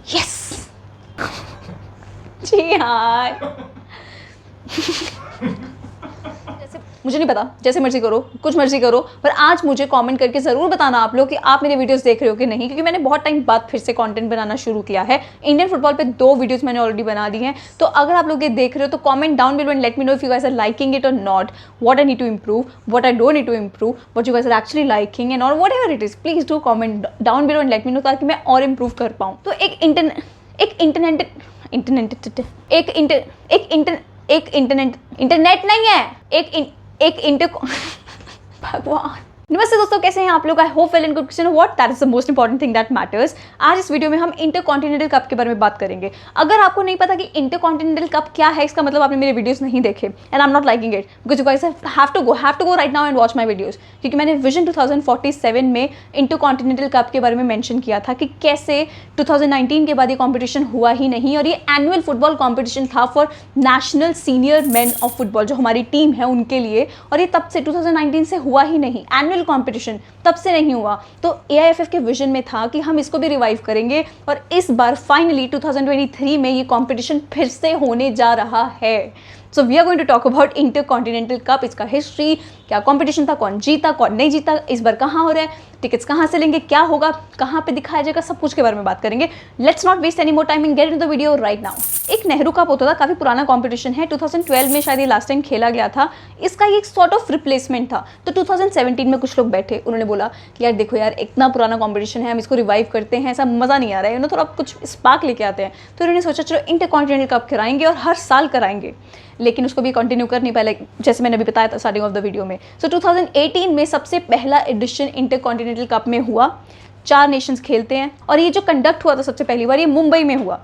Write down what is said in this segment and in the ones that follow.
Yes जी हाँ। मुझे नहीं पता, जैसे मर्जी करो, कुछ मर्जी करो, पर आज मुझे कमेंट करके ज़रूर बताना आप लोग कि आप मेरे वीडियोस देख रहे हो कि नहीं, क्योंकि मैंने बहुत टाइम बाद फिर से कंटेंट बनाना शुरू किया है। इंडियन फुटबॉल पे 2 वीडियोस मैंने ऑलरेडी बना दी हैं। तो अगर आप लोग ये देख रहे हो तो comment down below and let me know if you guys are liking it और not, what I need to improve, what I don't need to improve, what you guys are actually liking and और whatever it is, please do comment down below and let me know, ताकि मैं और improve कर पाऊँ। तो एक internet नहीं है, भगवान। नमस्ते दोस्तों, कैसे हैं आप लोग? I hope well and good. What that is the most important thing that matters. आज इस वीडियो में हम इंटरकॉन्टिनेंटल कप के बारे में बात करेंगे। अगर आपको नहीं पता कि इंटरकॉन्टिनेंटल कप क्या है, इसका मतलब आपने मेरे वीडियोस नहीं देखे and I am not liking it, because you guys have to go right now and watch my videos. क्योंकि मैंने विजन 2047 में इंटरकॉन्टिनेंटल कप के बारे में मेंशन किया था कि कैसे 2019 के बाद ये कॉम्पिटिशन हुआ ही नहीं, और ये एनुअल फुटबॉल कॉम्पिटिशन था for national senior main of football, जो हमारी टीम है उनके लिए, और ये तब से 2019 से हुआ ही नहीं। एनुअल कंपटीशन तब से नहीं हुआ। तो एआईएफएफ के विजन में था कि हम इसको भी रिवाइव करेंगे, और इस बार फाइनली 2023 में ये कंपटीशन फिर से होने जा रहा है। So we are going to talk about intercontinental cup, इसका हिस्ट्री, क्या कंपटीशन था, कौन जीता कौन नहीं जीता, इस बार कहाँ हो रहा है, टिकट्स कहाँ से लेंगे, क्या होगा, कहाँ पे दिखाया जाएगा, सब कुछ के बारे में बात करेंगे। Let's not waste any more time and get into the video right now. एक नेहरू कप होता था, काफ़ी पुराना कंपटीशन है, 2012 में शायद ये लास्ट टाइम खेला गया था। इसका ये एक सॉर्ट ऑफ रिप्लेसमेंट था। तो 2017 में कुछ लोग बैठे, उन्होंने बोला कि यार देखो यार, इतना पुराना कंपटीशन है, हम इसको रिवाइव करते हैं, ऐसा मज़ा नहीं आ रहा है, उन्होंने थोड़ा कुछ स्पार्क लेके आते हैं। तो उन्होंने सोचा चलो इंटरकॉन्टिनेंटल कप कराएंगे और हर साल कराएंगे, लेकिन उसको भी कंटिन्यू कर नहीं पाए, जैसे मैंने अभी बताया था स्टार्टिंग ऑफ द वीडियो में। सो 2018 में सबसे पहला एडिशन इंटरकॉन्टिनेंटल कप में हुआ। 4 नेशंस खेलते हैं, और ये जो कंडक्ट हुआ था सबसे पहली बार, ये मुंबई में हुआ।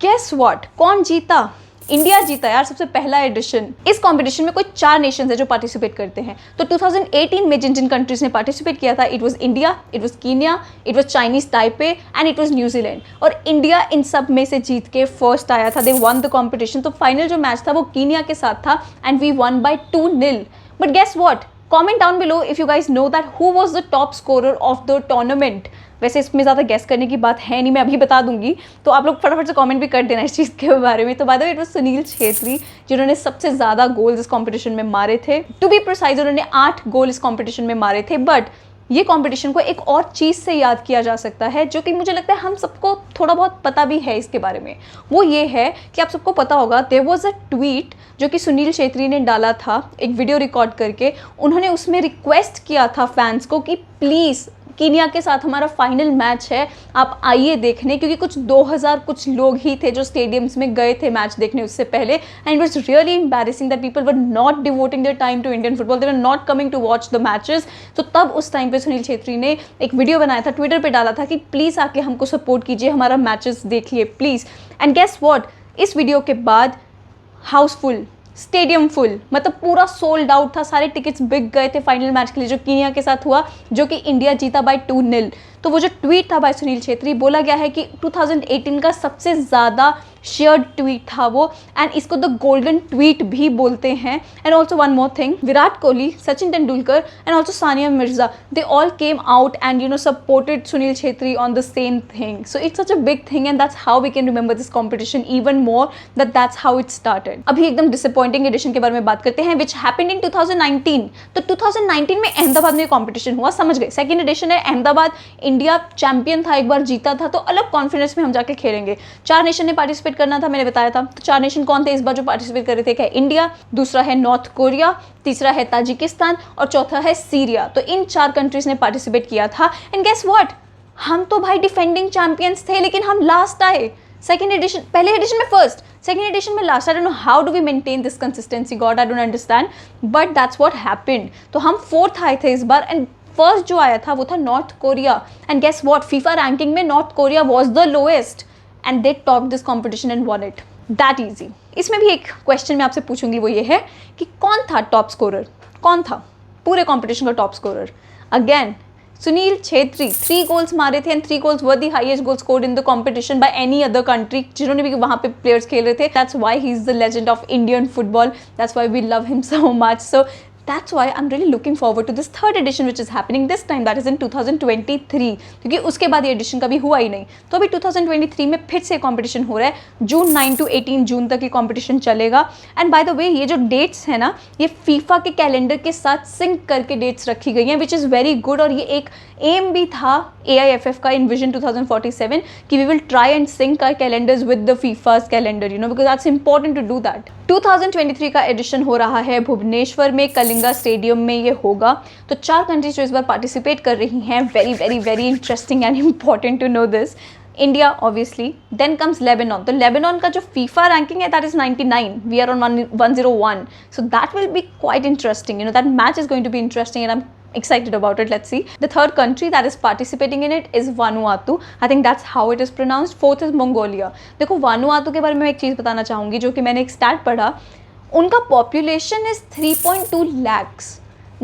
गेस व्हाट, कौन जीता? इंडिया जीता यार, सबसे पहला एडिशन। इस कंपटीशन में कोई 4 नेशंस है जो पार्टिसिपेट करते हैं। तो 2018 में जिन जिन कंट्रीज ने पार्टिसिपेट किया था, it was India, it was Kenya, it was Chinese Taipei and it was New Zealand. और इंडिया इन सब में से जीत के फर्स्ट आया था। They won the competition. तो फाइनल जो मैच था वो कीनिया के साथ था and we won by 2-0। But guess what, comment down below if you guys know that who was the top scorer of the tournament. वैसे इसमें ज़्यादा गेस करने की बात है नहीं, मैं अभी बता दूंगी, तो आप लोग फटाफट से कमेंट भी कर देना इस चीज़ के बारे में। तो by the way it was Sunil Chhetri जिन्होंने सबसे ज़्यादा गोल्स इस कंपटीशन में मारे थे। टू बी प्रिसाइज, उन्होंने 8 गोल इस कंपटीशन में मारे थे। बट ये कंपटीशन को एक और चीज़ से याद किया जा सकता है, जो कि मुझे लगता है हम सबको थोड़ा बहुत पता भी है इसके बारे में। वो ये है कि आप सबको पता होगा, देयर वाज अ ट्वीट जो कि सुनील छेत्री ने डाला था एक वीडियो रिकॉर्ड करके। उन्होंने उसमें रिक्वेस्ट किया था फैंस को कि प्लीज़ कीनिया के साथ हमारा फाइनल मैच है, आप आइए देखने, क्योंकि कुछ 2000 कुछ लोग ही थे जो स्टेडियम्स में गए थे मैच देखने उससे पहले। And it was really embarrassing that people were not devoting their time to Indian football, they were not coming to watch the matches. तो तब उस टाइम पे सुनील छेत्री ने एक वीडियो बनाया था, ट्विटर पे डाला था कि प्लीज़ आके हमको सपोर्ट कीजिए, हमारा मैचेस देखिए प्लीज़। एंड गेस व्हाट, इस वीडियो के बाद हाउसफुल, स्टेडियम फुल, मतलब पूरा सोल्ड आउट था, सारे टिकट्स बिक गए थे फाइनल मैच के लिए जो कीनिया के साथ हुआ, जो कि इंडिया जीता बाय 2-0। तो वो जो ट्वीट था बाय सुनील छेत्री, बोला गया है कि 2018 का सबसे ज़्यादा शेयर्ड ट्वीट था वो, एंड इसको द गोल्डन ट्वीट भी बोलते हैं। And also one more thing, Virat Kohli, Sachin Tendulkar and also Sania Mirza, they all came out and you know supported Sunil Chhetri on the same thing. So it's such a big thing and that's how we can remember this competition even more, that's how it started. अभी एकदम disappointing addition के बारे में बात करते हैं, which happened in 2019। तो 2019 में अहमदाबाद में कॉम्पिटिशन हुआ, समझ गए, सेकेंड एडिशन है अहमदाबाद। इंडिया चैंपियन था, एक बार जीता था, तो अलग कॉन्फिडेंस में हम जाके खेलेंगे। 4 नेशन ने पार्टिसिपेट करना था, मैंने बताया था। तो 4 नेशन कौन थे इस बार जो पार्टिसिपेट कर रहे थे? एक है इंडिया, दूसरा है नॉर्थ कोरिया, तीसरा है ताजिकिस्तान और चौथा है सीरिया। तो इन 4 कंट्रीज ने पार्टिसिपेट किया था। एंड गेस व्हाट, हम तो भाई डिफेंडिंग चैंपियंस थे, लेकिन हम लास्ट आए। सेकेंड एडिशन, पहले एडिशन में फर्स्ट, सेकेंड एडिशन में last. I don't know how do we maintain this consistency, god I don't understand, but that's what happened. तो हम 4th आए थे इस बार, एंड फर्स्ट जो आया था वो था North Korea. And guess what, FIFA ranking में North Korea was the lowest and they top this competition and won it that easy. इसमें भी एक क्वेश्चन मैं आपसे पूछूंगी, वो ये है कि कौन था टॉप स्कोरर, कौन था पूरे कॉम्पिटिशन का top scorer? Again Sunil Chhetri, 3 goals मारे थे and 3 goals were the highest goal scored in the competition by any other country, जिन्होंने भी वहाँ पे प्लेयर्स खेल रहे थे। That's why he is the legend of Indian football, that's why we love him so much. So That's why I'm really looking forward to this third edition which is happening this time, that is in 2023, क्योंकि उसके बाद ये addition कभी हुआ ही नहीं। तो अभी 2023 में फिर से कंपटीशन हो रहा है। जून 9 to 18 जून तक ये कंपटीशन चलेगा। एंड बाय द वे ये जो डेट्स है ना, ये फीफा के कैलेंडर के साथ सिंक करके डेट्स रखी गई हैं, विच इज़ वेरी गुड। और ये एक एम भी था AIFF का इन विजन 2047 कि we will try and sync our calendars with the FIFA's calendar, you know, because that's important to do that. 2023 का एडिशन हो रहा है भुवनेश्वर में, कलिंगा स्टेडियम में ये होगा। तो 4 कंट्रीज जो इस बार पार्टिसिपेट कर रही हैं, very very very interesting and important to know this. India obviously, then comes Lebanon. तो लेबनान का जो फीफा रैंकिंग है that is 99, we are on 101, so that will be quite interesting, you know, that match is going to be interesting and I am excited about it. Let's see. The third country that is participating in it is Vanuatu. I think that's how it is pronounced. Fourth is Mongolia. देखो Vanuatu के बारे में एक चीज़ बताना चाहूँगी, जो कि मैंने एक स्टैट पढ़ा। उनका population is 3.2 lakhs.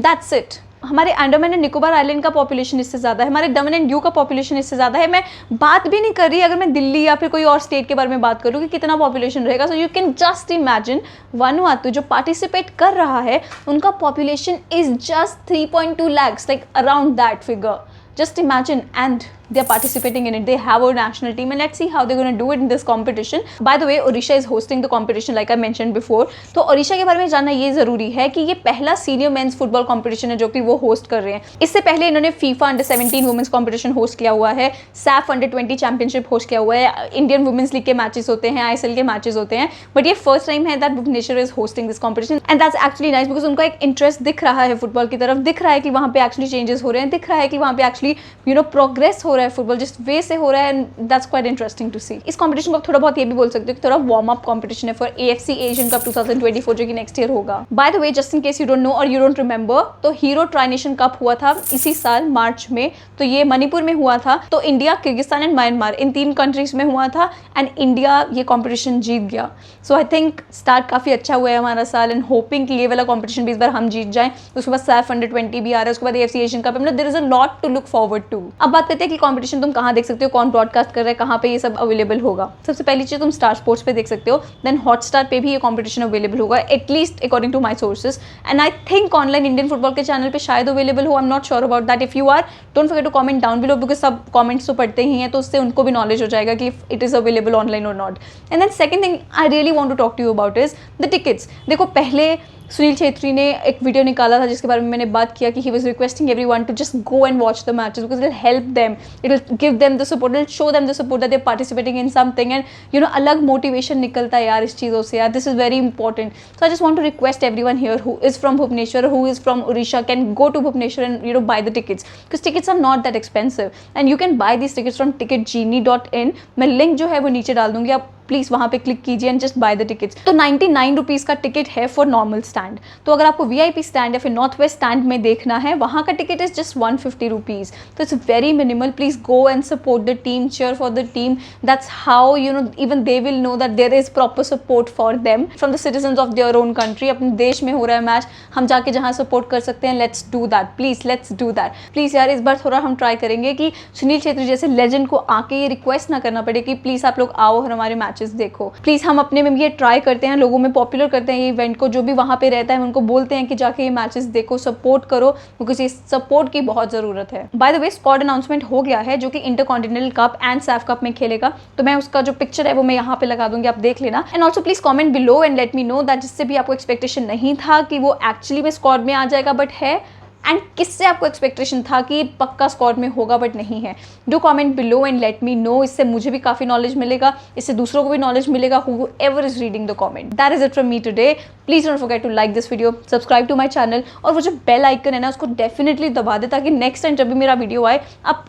That's it. हमारे अंडमान एंड निकोबार आइलैंड का पॉपुलेशन इससे ज़्यादा है, हमारे दमन एंड दीव का पॉपुलेशन इससे ज़्यादा है। मैं बात भी नहीं कर रही अगर मैं दिल्ली या फिर कोई और स्टेट के बारे में बात करूँ कि कितना पॉपुलेशन रहेगा। So you can just imagine Vanuatu जो पार्टिसिपेट कर रहा है, उनका population is just 3.2 lakhs, like around that figure. Just imagine, and they are participating in it. They have a national team, and let's see how they're going to do it in this competition. By the way, Odisha is hosting the competition, like I mentioned before. तो ओडिशा के बारे में जानना ये ज़रूरी है कि ये पहला सीनियर मेंस फुटबॉल कंपटीशन है जो कि वो होस्ट कर रहे हैं। इससे पहले इन्होंने FIFA under 17 women's competition host किया हुआ है, सैफ अंडर 20 चैंपियनशिप होस्ट किया हुआ है, इंडियन वुमेंस लीग के मैचेस होते हैं, ISL के मैचेस होते हैं, बट ये फर्स्ट टाइम है that Bhubaneswar is hosting this competition. And that's actually nice, because उनका एक इंटरेस्ट दिख रहा है फुटबॉल की तरफ, दिख रहा है कि वहाँ पे एक्चुअली चेंजेस हो रहे हैं, दिख रहा है कि वहाँ पे एक्चुअली यू नो प्रोग्रेस हो रहा है फुटबॉल, जिस वे से हो रहा है, and that's quite interesting to see. इस कंपटीशन को आप थोड़ा बहुत ये भी बोल सकते हो कि थोड़ा वार्म अप कंपटीशन है फॉर AFC एशियन कप 2024 जो कि नेक्स्ट ईयर होगा। By the way, just in case you don't know और यू डोंट रिमेंबर, तो हीरो ट्राइनेशन कप हुआ था इसी साल मार्च में, तो ये मणिपुर में हुआ था। तो India, Kyrgyzstan and Myanmar, in 3 countries में हुआ था एंड इंडिया ये कंपटीशन जीत गया। सो आई थिंक स्टार्ट काफ़ी अच्छा हुआ है हमारा साल, एंड होपिंग कि ये वाला कंपटीशन भी इस बार हम जीत जाएं। उसके बाद सैफ अंडर 20 भी आ रहा है, उसके बाद AFC एशियन कप, मतलब there is a lot to look forward to. अब बात करते हैं कि कंपटीशन तुम कहाँ देख सकते हो, कौन ब्रॉडकास्ट कर रहा है, कहाँ पे ये सब अवेलेबल होगा। सबसे पहली चीज़ तुम स्टार स्पोर्ट्स पे देख सकते हो, देन हॉटस्टार पे भी ये कंपटीशन अवेलेबल होगा, at least according to my sources, and I think online Indian football के चैनल पे शायद अवेलेबल हो। I am not sure about that. If you are, don't forget to comment down below, because सब comments तो पढ़ते ही हैं, तो उससे उनको भी नॉलेज हो जाएगा कि इट इज़ अवेलेबल ऑनलाइन और not. And then second thing I really want to talk to you about is the tickets. देखो, पहले सुनील छेत्री ने एक वीडियो निकाला था जिसके बारे में मैंने बात किया कि he was requesting everyone to just go and watch the matches because it will help them, it will give them the support, it will show them the support that they are participating in something, and you know अलग motivation निकलता है यार इस चीज़ों से यार। This is very important. So I just want to request everyone here who is from Bhubaneswar, who is from Orissa, can go to Bhubaneswar and you know buy the tickets, because tickets are not that expensive and you can buy this tickets from ticketgenie.in। मैं link जो है वो नीचे डाल दूंगी, आप please वहाँ पे क्लिक कीजिए and just by the tickets. तो 99 रुपीज़ का टिकट है फॉर नॉर्मल स्टैंड। तो अगर आपको VIP स्टैंड या फिर नॉर्थ वेस्ट स्टैंड में देखना है, वहाँ का ticket is just 150 rupees. So it's very minimal. Please go and support the team, cheer for the team. That's how you know even they will know that there is proper support for them from the citizens of their own country. अपने देश में हो रहा है match, हम जाके जहाँ support कर सकते हैं, let's do that please, let's do that please यार। इस बार थोड़ा हम ट्राई करेंगे कि सुनील छेत्री जैसे लेजेंड को आके ये रिक्वेस्ट ना करना पड़े कि प्लीज़ आप लोग आओ और हमारे मैचेस देखो। प्लीज़ हम अपने में भी ये ट्राई करते हैं, लोगों में पॉपुलर करते हैं ये इवेंट को, जो भी वहाँ पे रहता है उनको बोलते हैं कि जाके ये मैचेस देखो, सपोर्ट करो, बिकॉज ये सपोर्ट की बहुत ज़रूरत है। By the way, squad announcement हो गया है जो कि intercontinental cup and Saif cup में खेलेगा, तो मैं उसका जो पिक्चर है वो मैं यहाँ पे लगा दूंगी, आप देख लेना। And also please comment below and let me know that जिससे भी आपको एक्सपेक्टेशन नहीं था कि वो एक्चुअली में स्क्वाड में आ जाएगा बट है, एंड किससे आपको एक्सपेक्टेशन था कि पक्का स्क्वाड में होगा बट नहीं है। Do comment below and let me no. इससे मुझे भी काफ़ी नॉलेज मिलेगा, इससे दूसरों को भी नॉलेज मिलेगा, whoever is reading the comment. That is it from me today. Please don't forget to like this video, subscribe to my channel, और वो जो बेल आइकन है ना उसको डेफिनेटली दबा दे ताकि नेक्स्ट टाइम जब भी मेरा वीडियो आए आप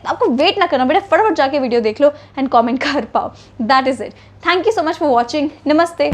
आपको वेट ना करना पड़े, फटाफट जाके वीडियो देख लो एंड कॉमेंट कर पाओ। That is it. Thank you so much for watching. नमस्ते।